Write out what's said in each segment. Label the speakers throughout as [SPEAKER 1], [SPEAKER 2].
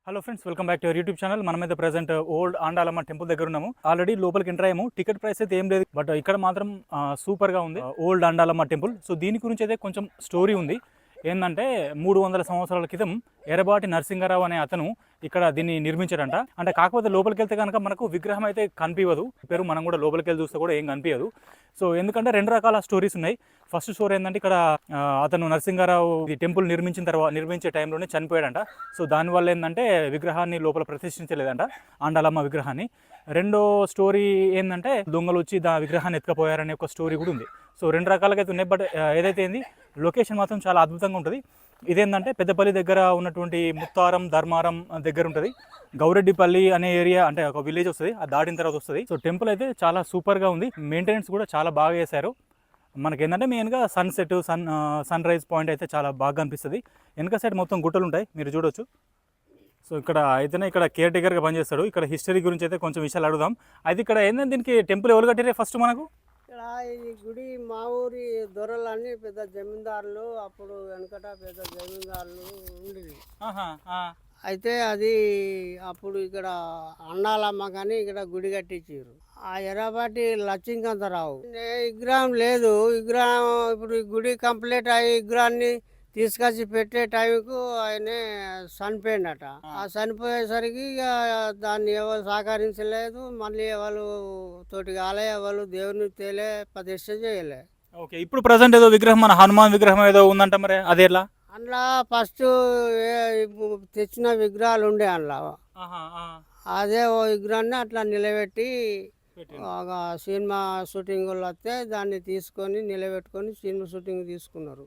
[SPEAKER 1] Hello friends, welcome back to your YouTube channel. మనమైతే present old Andalamma temple దగ్గర ఉన్నాము. Already లోపలికి ఎంటర్ అయ్యాము. టికెట్ ప్రైస్ అయితే ఏం లేదు, బట్ ఇక్కడ మాత్రం సూపర్ గా ఉంది ఓల్డ్ ఆండాలమ్మ టెంపుల్. సో దీని గురించి అయితే కొంచెం స్టోరీ ఉంది. ఏంటంటే 300 సంవత్సరాల క్రితం ఎర్రబాటి నరసింహారావు అనే అతను ఇక్కడ దీన్ని నిర్మించారంట. అంటే కాకపోతే లోపలికి వెళ్తే కనుక మనకు విగ్రహం అయితే కనిపించదు. పేరు మనం కూడా లోపలికి వెళ్ళి చూస్తే కూడా ఏం కనిపించదు. సో ఎందుకంటే రెండు రకాల స్టోరీస్ ఉన్నాయి. ఫస్ట్ స్టోరీ ఏంటంటే ఇక్కడ అతను నరసింహారావు ఈ టెంపుల్ నిర్మించే టైంలోనే చనిపోయాడంట. సో దానివల్ల ఏంటంటే విగ్రహాన్ని లోపల ప్రతిష్ఠించలేదంట, ఆండాలమ్మ విగ్రహాన్ని. రెండో స్టోరీ ఏంటంటే దొంగలు వచ్చి విగ్రహాన్ని ఎత్తుకపోయారనే ఒక స్టోరీ కూడా ఉంది. సో రెండు రకాలుగా అయితే ఉన్నాయి. బట్ ఏదైతే ఏంది, లొకేషన్ మాత్రం చాలా అద్భుతంగా ఉంటుంది. ఇదేంటంటే పెద్దపల్లి దగ్గర ఉన్నటువంటి ముత్తారం ధర్మారం దగ్గర ఉంటుంది. గౌరెడ్డిపల్లి అనే ఏరియా, అంటే ఒక విలేజ్ వస్తుంది, అది దాటిన తర్వాత వస్తుంది. సో టెంపుల్ అయితే చాలా సూపర్గా ఉంది. మెయింటెనెన్స్ కూడా చాలా బాగా చేశారు. మనకి ఏంటంటే మెయిన్గా సన్ రైజ్ పాయింట్ అయితే చాలా బాగా అనిపిస్తుంది. వెనక సైడ్ మొత్తం గుట్టలు ఉంటాయి, మీరు చూడొచ్చు. సో ఇక్కడ కేర్ టేకర్గా పనిచేస్తాడు. ఇక్కడ హిస్టరీ గురించి అయితే కొంచెం విషయాలు అడుగుదాం. అయితే ఇక్కడ ఏంటంటే దీనికి టెంపుల్ ఎవరు కట్టిరే ఫస్ట్ మనకు?
[SPEAKER 2] ఇక్కడ ఈ గుడి మా ఊరి దొరలన్నీ పెద్ద జమీందారులు, అప్పుడు వెనకట పెద్ద జమీందారులు ఉండేది. అయితే అది అప్పుడు ఇక్కడ అండాలమ్మ కానీ ఇక్కడ గుడి కట్టించారు. ఆ ఎర్రబాటి లక్ష్మీకాంతరావు విగ్రహం లేదు. విగ్రహం ఇప్పుడు ఈ గుడి కంప్లీట్ అయ్యి విగ్రహాన్ని తీసుకొచ్చి పెట్టే టైంకు ఆయనే చనిపోయిందట. ఆ చనిపోయేసరికి ఇక దాన్ని ఎవరు సహకరించలేదు. మళ్ళీ ఎవరు తోటి కాలే, ఎవరు దేవుని తేలే ప్రతిష్ట చేయలే.
[SPEAKER 1] ఓకే, ఇప్పుడు ప్రజెంట్ ఏదో విగ్రహం, మన హనుమాన్ విగ్రహం ఏదో ఉందంట, మరి అదే ఎలా?
[SPEAKER 2] అందులో ఫస్ట్ తెచ్చిన విగ్రహాలు ఉండే అందులో. అదే ఓ విగ్రహాన్ని అట్లా నిలబెట్టి ఒక సినిమా షూటింగ్ వాళ్ళు వస్తే దాన్ని తీసుకొని నిలబెట్టుకొని సినిమా షూటింగ్ తీసుకున్నారు.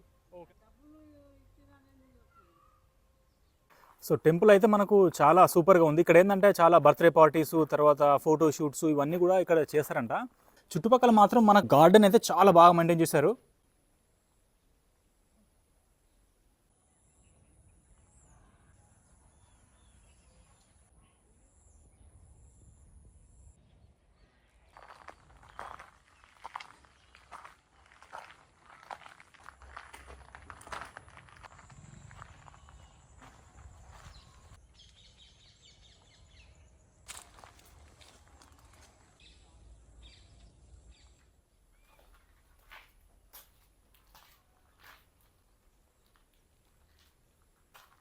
[SPEAKER 1] సో టెంపుల్ అయితే మనకు చాలా సూపర్గా ఉంది. ఇక్కడ ఏంటంటే చాలా బర్త్డే పార్టీస్, తర్వాత ఫోటో షూట్స్ ఇవన్నీ కూడా ఇక్కడ చేస్తారంట. చుట్టుపక్కల మాత్రం మన గార్డెన్ అయితే చాలా బాగా మెయింటైన్ చేశారు.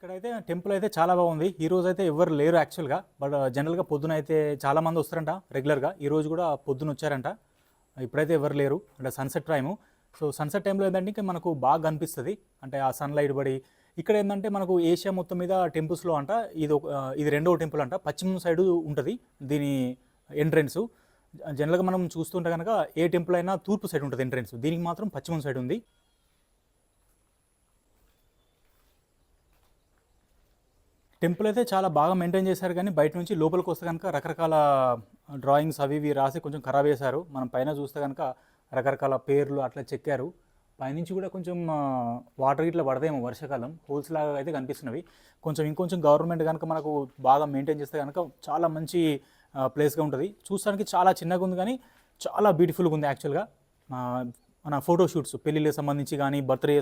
[SPEAKER 1] ఇక్కడైతే టెంపుల్ అయితే చాలా బాగుంది. ఈ రోజు అయితే ఎవరు లేరు యాక్చువల్గా, బట్ జనరల్గా పొద్దున అయితే చాలామంది వస్తారంట రెగ్యులర్గా. ఈ రోజు కూడా పొద్దున వచ్చారంట. ఇప్పుడైతే ఎవరు లేరు, అంటే సన్సెట్ టైము. సో సన్సెట్ టైంలో ఏంటంటే మనకు బాగా అనిపిస్తుంది, అంటే ఆ సన్లైట్ పడి. ఇక్కడ ఏంటంటే మనకు ఏషియా మొత్తం మీద టెంపుల్స్లో అంట ఇది రెండవ టెంపుల్ అంట. పశ్చిమ సైడు ఉంటుంది దీని ఎంట్రెన్స్. జనరల్గా మనం చూస్తుంటే కనుక ఏ టెంపుల్ అయినా తూర్పు సైడ్ ఉంటుంది ఎంట్రెన్స్, దీనికి మాత్రం పశ్చిమ సైడ్ ఉంది. టెంపుల్ అయితే చాలా బాగా మెయింటైన్ చేశారు, కానీ బయట నుంచి లోపలికి వస్తే కనుక రకరకాల డ్రాయింగ్స్ అవి ఇవి రాసి కొంచెం ఖరాబ్ చేశారు. మనం పైన చూస్తే కనుక రకరకాల పేర్లు అట్లా చెక్కారు. పైనుంచి కూడా కొంచెం వాటర్ ఇట్లా పడదేమో, వర్షాకాలం హోల్స్ లాగా అయితే కనిపిస్తున్నవి. ఇంకొంచెం గవర్నమెంట్ కనుక మనకు బాగా మెయింటైన్ చేస్తే కనుక చాలా మంచి ప్లేస్గా ఉంటుంది. చూడడానికి చాలా చిన్నగా ఉంది, కానీ చాలా బ్యూటిఫుల్గా ఉంది యాక్చువల్గా. మన ఫోటో షూట్స్, పెళ్ళిళ్ళకి సంబంధించి కానీ బర్త్డే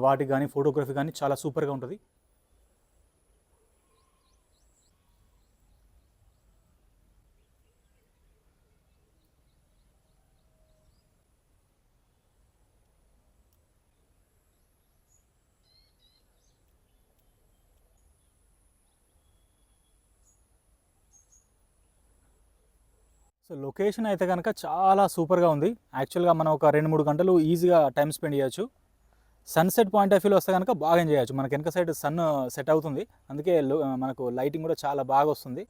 [SPEAKER 1] వాటికి కానీ ఫోటోగ్రఫీ కానీ చాలా సూపర్గా ఉంటుంది. సో లొకేషన్ అయితే కనుక చాలా సూపర్గా ఉంది. యాక్చువల్గా మనం ఒక 2-3 గంటలు ఈజీగా టైం స్పెండ్ చేయొచ్చు. సన్సెట్ పాయింట్ ఆఫ్ వ్యూలో వస్తే కనుక బాగా ఎంజాయ్ చేయొచ్చు. మనకి వెనక సైడ్ సన్ సెట్ అవుతుంది, అందుకే మనకు లైటింగ్ కూడా చాలా బాగా వస్తుంది.